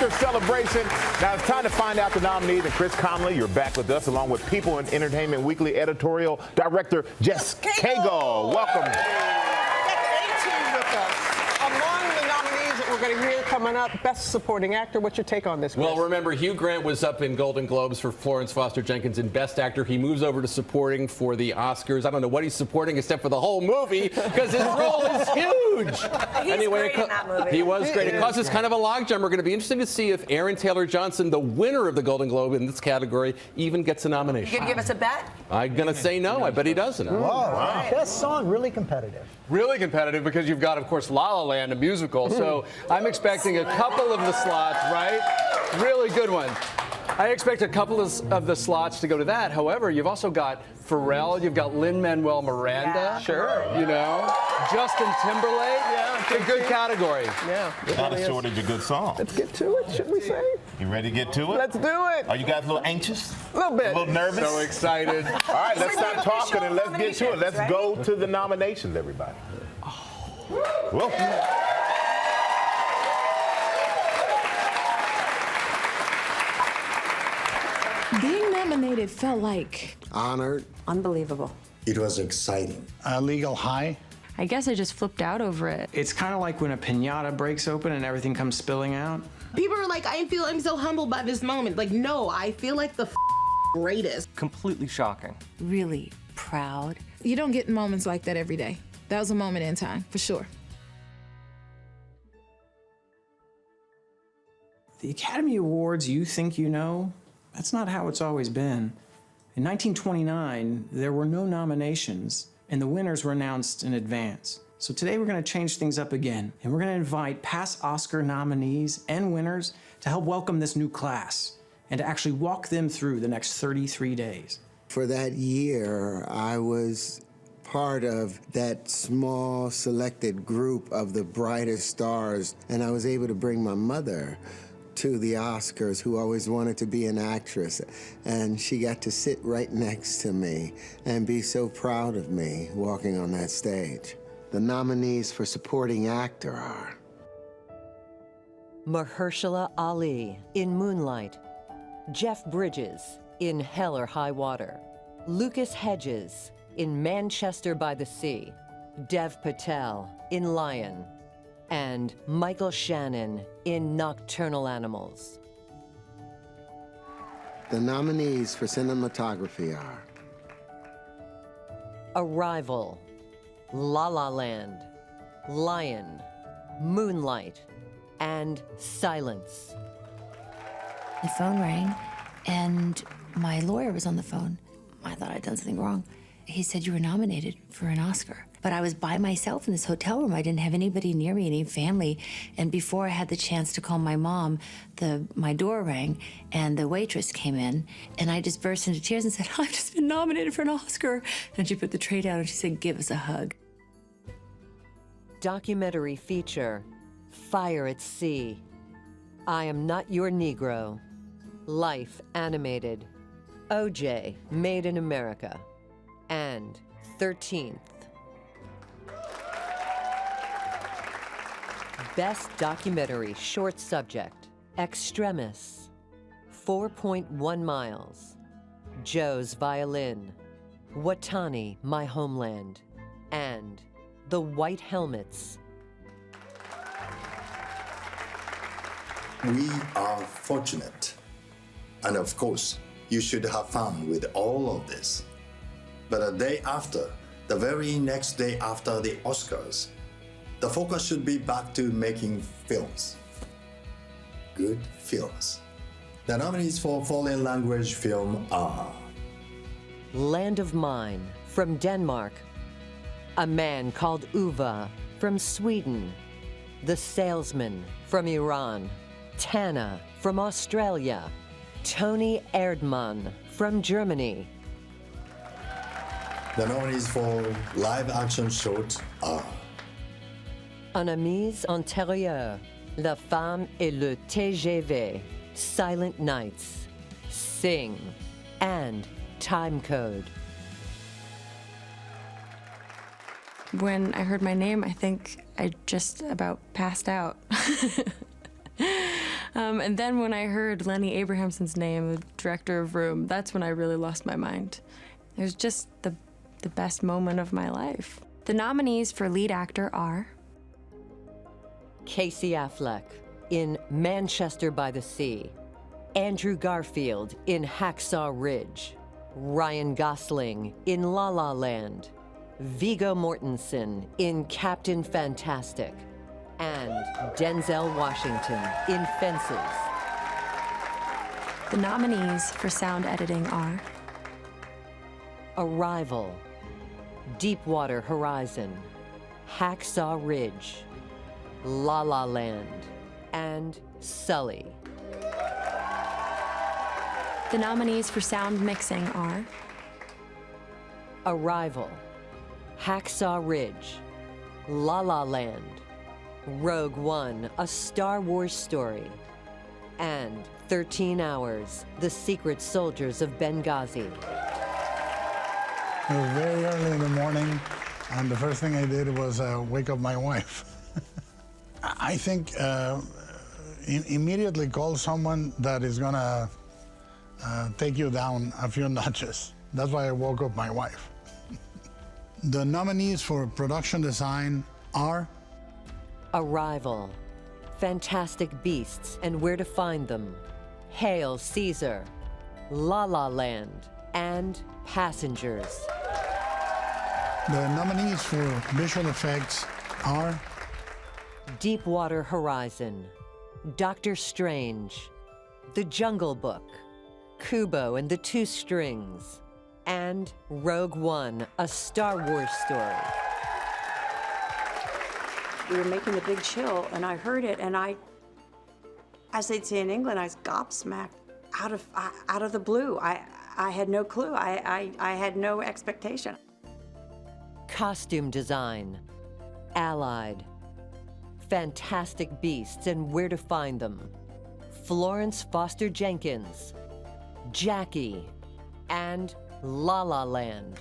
Oscar celebration. Now it's time to find out the nominees. And Chris Conley, you're back with us, along with People and Entertainment Weekly editorial director Jess Cagle. Welcome. We're going to hear coming up, Best Supporting Actor. What's your take on this, Chris? Well, remember, Hugh Grant was up in Golden Globes for Florence Foster Jenkins in Best Actor. He moves over to supporting for the Oscars. I don't know what he's supporting except for the whole movie because his role is huge. He's great in that movie. He was great. It causes kind of a logjam. We're going to be interested to see if Aaron Taylor Johnson, the winner of the Golden Globe in this category, even gets a nomination. You going to give us a bet? I'm going to say no. I bet he doesn't. Whoa. Wow. Best song, really competitive. Really competitive because you've got, of course, La La Land, a musical. So I'm expecting a couple of the slots, right? Really good one. I expect a couple of the slots to go to that. However, you've also got Pharrell, you've got Lin-Manuel Miranda. Yeah, sure. You know, Justin Timberlake. Yeah, it's a good category. Yeah. Not a shortage of good songs. Let's get to it, should we say? You ready to get to it? Let's do it. Are you guys a little anxious? A little bit. A little nervous? So excited. All right, let's stop talking and let's get to it. Let's right? go to the nominations, everybody. Whoa. Being nominated felt like Honored. Unbelievable. It was exciting. A legal high. I guess I just flipped out over it. It's kind of like when a piñata breaks open and everything comes spilling out. People are like, I'm so humbled by this moment. Like, no, I feel like the greatest. Completely shocking. Really proud. You don't get moments like that every day. That was a moment in time, for sure. The Academy Awards you think you know, that's not how it's always been. In 1929, there were no nominations, and the winners were announced in advance. So today we're going to change things up again, and we're going to invite past Oscar nominees and winners to help welcome this new class and to actually walk them through the next 33 days. For that year, I was part of that small selected group of the brightest stars, and I was able to bring my mother to the Oscars, who always wanted to be an actress, and she got to sit right next to me and be so proud of me walking on that stage. The nominees for supporting actor are Mahershala Ali in Moonlight, Jeff Bridges in Hell or High Water, Lucas Hedges in Manchester by the Sea, Dev Patel in Lion, and Michael Shannon in Nocturnal Animals. The nominees for cinematography are Arrival, La La Land, Lion, Moonlight, and Silence. The phone rang, and my lawyer was on the phone. I thought I'd done something wrong. He said you were nominated for an Oscar. But I was by myself in this hotel room. I didn't have anybody near me, any family. And before I had the chance to call my mom, my door rang, and the waitress came in, and I just burst into tears and said, I've just been nominated for an Oscar. And she put the tray down and she said, give us a hug. Documentary feature, Fire at Sea, I Am Not Your Negro, Life Animated, OJ, Made in America, and 13th. Best Documentary Short Subject, Extremis, 4.1 Miles, Joe's Violin, Watani, My Homeland, and The White Helmets. We are fortunate. And of course, you should have fun with all of this. But a day after, the very next day after the Oscars, the focus should be back to making films. Good films. The nominees for foreign language film are Land of Mine from Denmark, A Man Called Uva from Sweden, The Salesman from Iran, Tana from Australia, Tony Erdmann from Germany. The nominees for live action short are Un Amis Antérieurs, La Femme et le TGV, Silent Nights, Sing, and Time Code. When I heard my name, I think I just about passed out. And then when I heard Lenny Abrahamson's name, the director of Room, that's when I really lost my mind. It was just the best moment of my life. The nominees for lead actor are Casey Affleck in Manchester by the Sea, Andrew Garfield in Hacksaw Ridge, Ryan Gosling in La La Land, Viggo Mortensen in Captain Fantastic, and Denzel Washington in Fences. The nominees for sound editing are Arrival, Deepwater Horizon, Hacksaw Ridge, La La Land, and Sully. The nominees for sound mixing are Arrival, Hacksaw Ridge, La La Land, Rogue One, A Star Wars Story, and 13 Hours, The Secret Soldiers of Benghazi. It was very early in the morning, and the first thing I did was wake up my wife. I think immediately call someone that is gonna take you down a few notches. That's why I woke up my wife. The nominees for production design are Arrival, Fantastic Beasts and Where to Find Them, Hail Caesar, La La Land, and Passengers. The nominees for visual effects are Deepwater Horizon, Doctor Strange, The Jungle Book, Kubo and the Two Strings, and Rogue One, A Star Wars Story. We were making The Big Chill, and I heard it, and as they'd say in England, I was gobsmacked out of the blue. I had no clue. I had no expectation. Costume design, Allied, Fantastic Beasts and Where to Find Them, Florence Foster Jenkins, Jackie, and La La Land.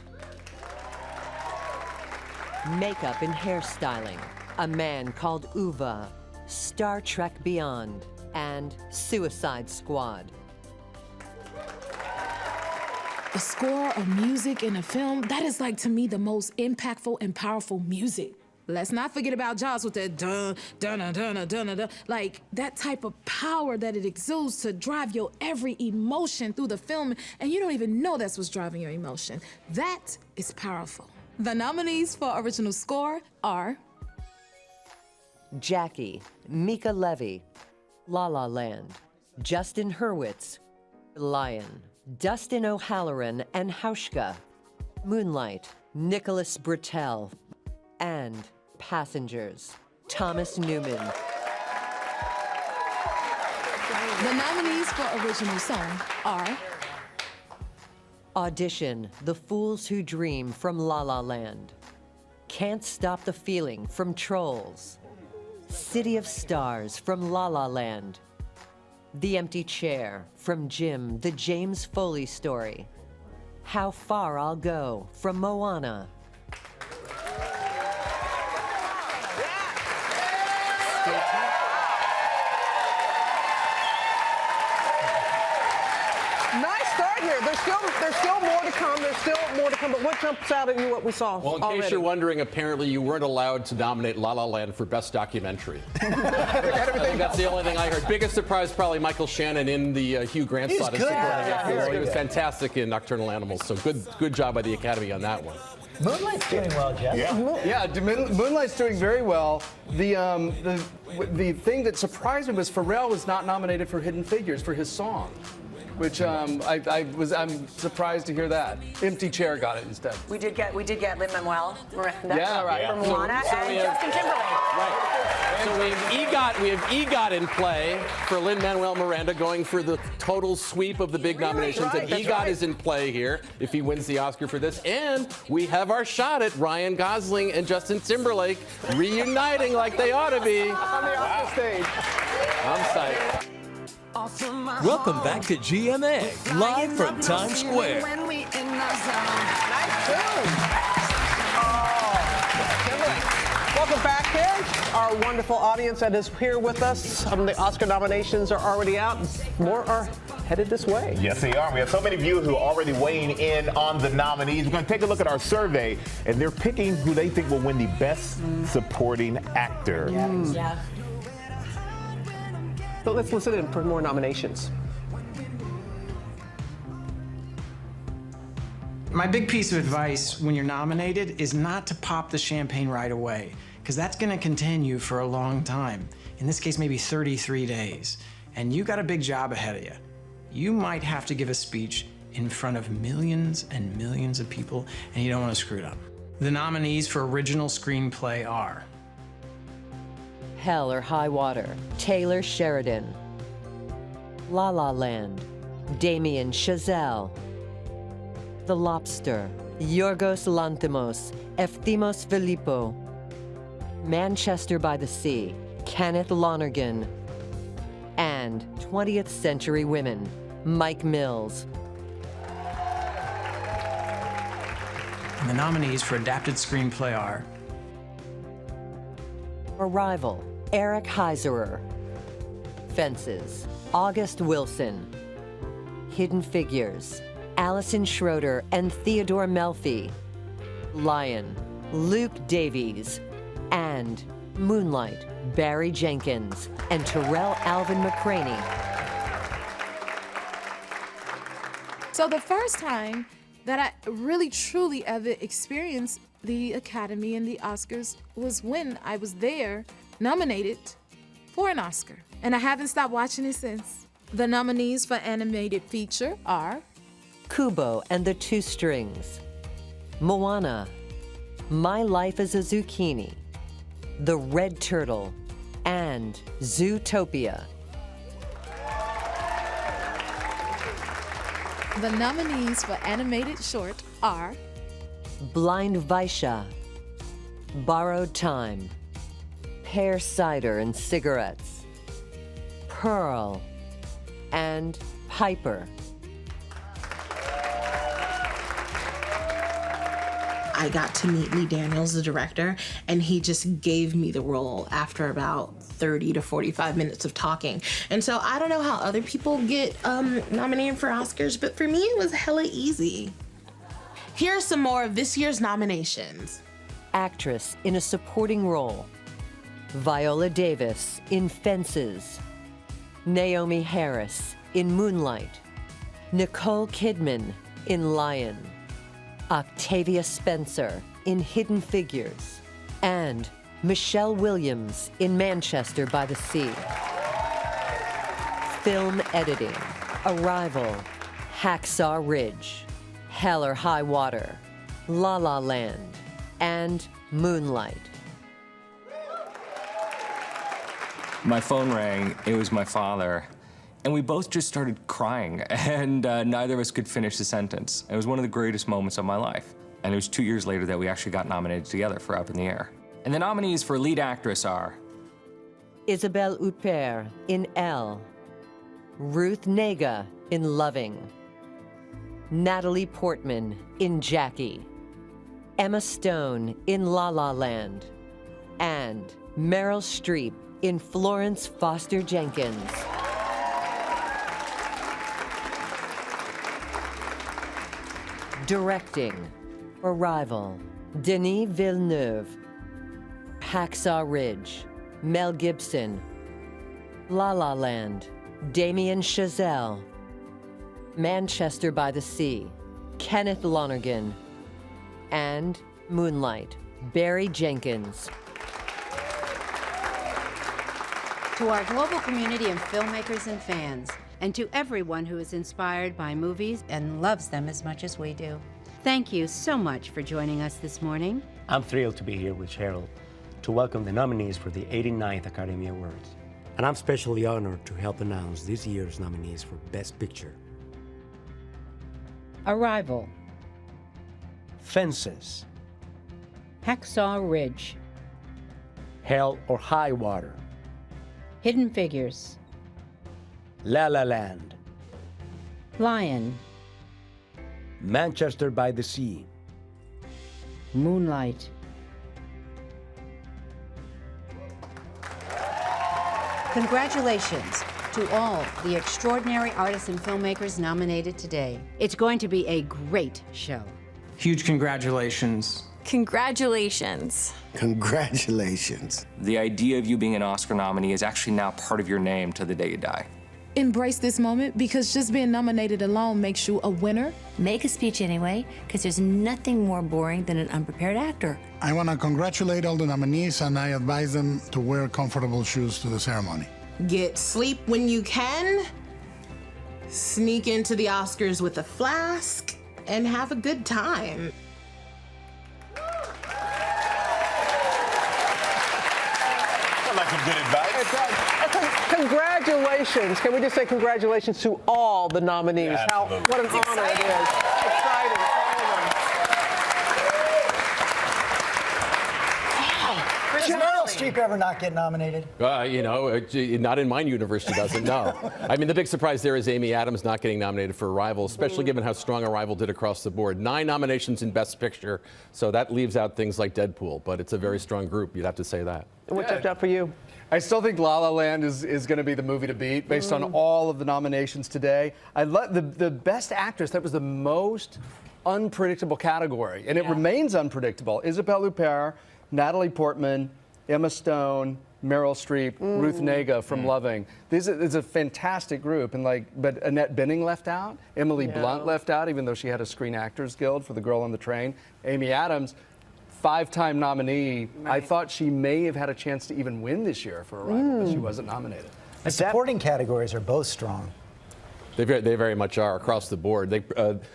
Makeup and hairstyling, A Man Called Uva, Star Trek Beyond, and Suicide Squad. The score of music in a film, that is like to me the most impactful and powerful music. Let's not forget about Jaws with that dun, dun, dun, dun, dun, dun, dun. Like that type of power that it exudes to drive your every emotion through the film, and you don't even know that's what's driving your emotion. That is powerful. The nominees for original score are Jackie, Mika Levy, La La Land, Justin Hurwitz, Lion, Dustin O'Halloran and Hauschka, Moonlight, Nicholas Britell, and Passengers, Thomas Newman. The nominees for original song are Audition, The Fools Who Dream from La La Land, Can't Stop the Feeling from Trolls, City of Stars from La La Land, The Empty Chair from Jim, the James Foley Story, How Far I'll Go from Moana. Nice start here. There's still more to come. There's still more to come. But what jumps out at you? What we saw Well, in already? case you're wondering, apparently you weren't allowed to nominate La La Land for Best Documentary. I think that's the only thing I heard. Biggest surprise, probably Michael Shannon in the Hugh Grant slot. He was fantastic in Nocturnal Animals. So good job by the Academy on that one. Moonlight's doing well, Jeff. Yeah, Moonlight's doing very well. The thing that surprised me was Pharrell was not nominated for Hidden Figures for his song, which I'm surprised to hear that. Empty Chair got it instead. We did get Lin-Manuel Miranda from So Moana and Justin Timberlake. Right. So we have EGOT in play for Lin-Manuel Miranda going for the total sweep of the big nominations. Right, And that's EGOT right. is in play here if he wins the Oscar for this. And we have our shot at Ryan Gosling and Justin Timberlake reuniting like they ought to be. On the Oscar stage. I'm psyched. Welcome back to GMA, live from Times Square. Nice tune. Welcome back, kids. Our our wonderful audience that is here with us. The Oscar nominations are already out. More are headed this way. Yes, they are. We have so many viewers who are already weighing in on the nominees. We're going to take a look at our survey, and they're picking who they think will win the Best Supporting Actor. Yeah. So let's listen in for more nominations. My big piece of advice when you're nominated is not to pop the champagne right away, because that's going to continue for a long time. In this case, maybe 33 days. And you got a big job ahead of you. You might have to give a speech in front of millions and millions of people, and you don't want to screw it up. The nominees for original screenplay are Hell or High Water, Taylor Sheridan. La La Land, Damien Chazelle. The Lobster, Yorgos Lanthimos, Efthimos Filippo. Manchester by the Sea, Kenneth Lonergan. And 20th Century Women, Mike Mills. And the nominees for adapted screenplay are Arrival, Eric Heiserer. Fences, August Wilson. Hidden Figures, Alison Schroeder and Theodore Melfi. Lion, Luke Davies. And Moonlight, Barry Jenkins and Terrell Alvin McCraney. So the first time that I really truly ever experienced the Academy and the Oscars was when I was there, nominated for an Oscar. And I haven't stopped watching it since. The nominees for animated feature are Kubo and the Two Strings, Moana, My Life as a Zucchini, The Red Turtle, and Zootopia. the nominees for animated short are Blind Vaisha, Borrowed Time, Pear Cider and Cigarettes, Pearl, and Piper. I got to meet Lee Daniels, the director, and he just gave me the role after about 30 to 45 minutes of talking. And so I don't know how other people get nominated for Oscars, but for me it was hella easy. Here are some more of this year's nominations. Actress in a supporting role, Viola Davis in Fences, Naomi Harris in Moonlight, Nicole Kidman in Lion, Octavia Spencer in Hidden Figures, and Michelle Williams in Manchester by the Sea. Film editing, Arrival, Hacksaw Ridge, Hell or High Water, La La Land, and Moonlight. My phone rang, it was my father, and we both just started crying, and neither of us could finish the sentence. It was one of the greatest moments of my life. And it was 2 years later that we actually got nominated together for Up in the Air. And the nominees for lead actress are Isabelle Huppert in Elle, Ruth Negga in Loving, Natalie Portman in Jackie, Emma Stone in La La Land, and Meryl Streep in Florence Foster Jenkins. Directing, Arrival, Denis Villeneuve, Hacksaw Ridge, Mel Gibson, La La Land, Damien Chazelle, Manchester by the Sea, Kenneth Lonergan, and Moonlight, Barry Jenkins. To our global community of filmmakers and fans, and to everyone who is inspired by movies and loves them as much as we do, thank you so much for joining us this morning. I'm thrilled to be here with Cheryl to welcome the nominees for the 89th Academy Awards. And I'm especially honored to help announce this year's nominees for Best Picture. Arrival, Fences, Hacksaw Ridge, Hell or High Water, Hidden Figures, La La Land, Lion, Manchester by the Sea, Moonlight, Congratulations to all the extraordinary artists and filmmakers nominated today. It's going to be a great show. Huge congratulations. Congratulations. Congratulations. The idea of you being an Oscar nominee is actually now part of your name till the day you die. Embrace this moment because just being nominated alone makes you a winner. Make a speech anyway, because there's nothing more boring than an unprepared actor. I want to congratulate all the nominees, and I advise them to wear comfortable shoes to the ceremony. Get sleep when you can, sneak into the Oscars with a flask, and have a good time. Sounds like some good advice. Congratulations. Can we just say congratulations to all the nominees? Yeah, What an honor it is. Exciting, all of them. Does Meryl Streep ever not get nominated? You know, not in my universe, she doesn't, no. I mean, the big surprise there is Amy Adams not getting nominated for Arrival, especially given how strong Arrival did across the board. 9 nominations in Best Picture, so that leaves out things like Deadpool, but it's a very strong group, you'd have to say that. What jumped out for you? I still think La La Land is going to be the movie to beat based on all of the nominations today. I love the Best Actress. That was the most unpredictable category, and it remains unpredictable. Isabelle Huppert, Natalie Portman, Emma Stone, Meryl Streep, Ruth Negga from Loving. This is a fantastic group, and but Annette Bening left out, Emily Blunt left out, even though she had a Screen Actors Guild for The Girl on the Train. Amy Adams, 5-time nominee. Right. I thought she may have had a chance to even win this year for Arrival, but she wasn't nominated. The supporting categories are both strong. They very much are across the board.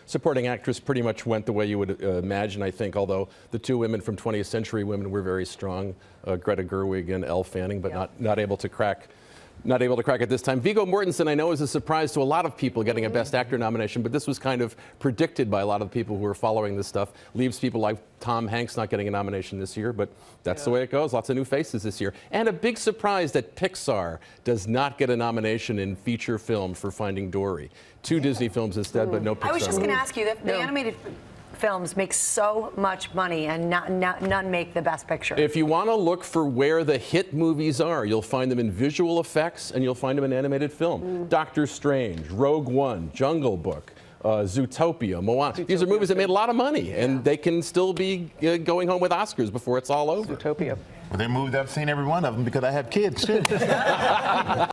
Supporting actress pretty much went the way you would imagine, I think, although the 2 women from 20th Century Women were very strong, Greta Gerwig and Elle Fanning, but not able to crack. Not able to crack it this time. Viggo Mortensen, I know, is a surprise to a lot of people getting a Best Actor nomination, but this was kind of predicted by a lot of the people who were following this stuff. Leaves people like Tom Hanks not getting a nomination this year, but that's the way it goes. Lots of new faces this year. And a big surprise that Pixar does not get a nomination in feature film for Finding Dory. 2 Disney films instead, but no Pixar. I was just going to ask you, the animated films make so much money and none make the Best Picture. If you want to look for where the hit movies are, you'll find them in visual effects and you'll find them in animated film. Doctor Strange, Rogue One, Jungle Book, Zootopia, Moana. These are movies that made a lot of money and they can still be going home with Oscars before it's all over. Zootopia. Well, they're movies I've seen every one of them because I have kids too.